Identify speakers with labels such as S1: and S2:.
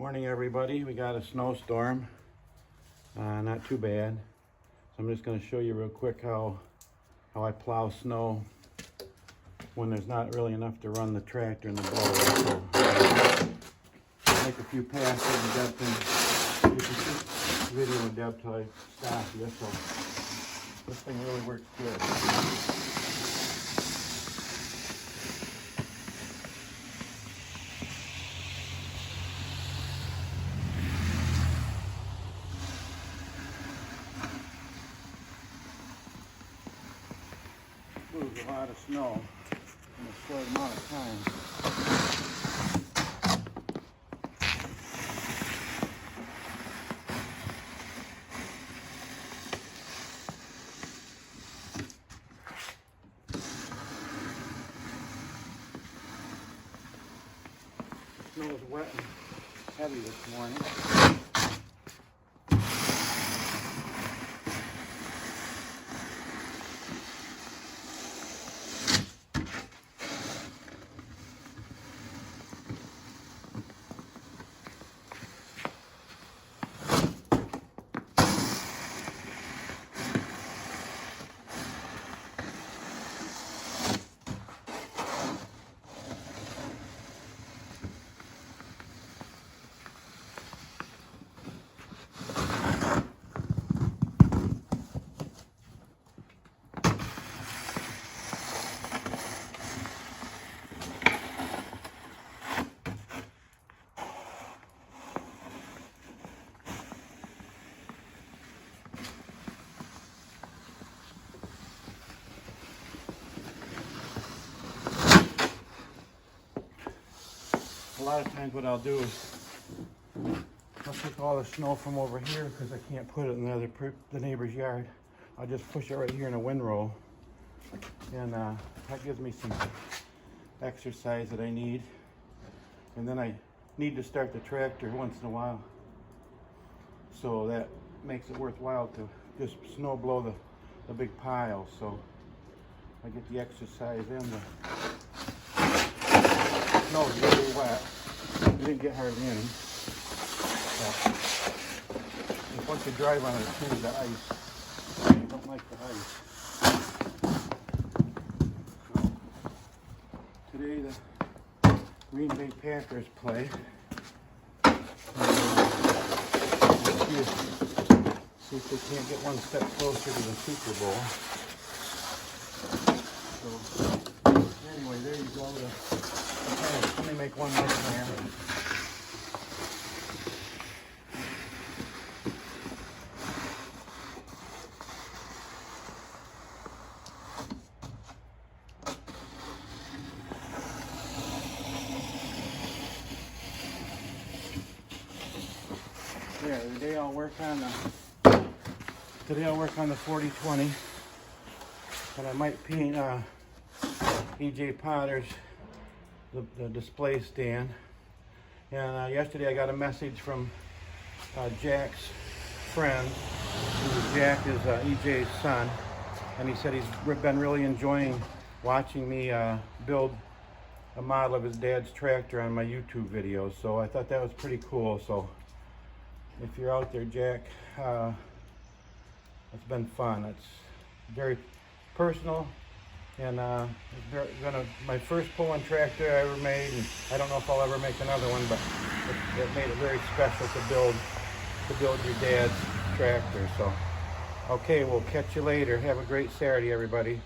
S1: Morning everybody, we got a snowstorm, not too bad. So I'm just going to show you real quick how I plow snow when there's not really enough to run the tractor and the blower. So make a few passes and Deb can, you can see the video with Deb till I stop you. So this thing really works good. Moves a lot of snow in a short amount of time. The snow is wet and heavy this morning. A lot of times what I'll do is I'll take all the snow from over here because I can't put it in the neighbor's yard. I'll just push it right here in a windrow, and that gives me some exercise that I need. And then I need to start the tractor once in a while, so that makes it worthwhile to just snow blow the big pile. So I get the exercise in. The snow's really wet. We didn't get hardly any. So, once you drive on it, it's too the ice. I don't like the ice. So, today the Green Bay Packers play. See if they can't get one step closer to the Super Bowl. So anyway, there you go. Let me make one more plan. Yeah, today I'll work on the 40-20, and I might paint EJ Potter's the display stand. And yesterday I got a message from Jack's friend. Jack is EJ's son, and he said he's been really enjoying watching me build a model of his dad's tractor on my YouTube videos. So I thought that was pretty cool. So if you're out there, Jack, it's been fun. It's very personal, and my first pulling tractor I ever made, and I don't know if I'll ever make another one, but it made it very special to build your dad's tractor. So okay, we'll catch you later. Have a great Saturday, everybody.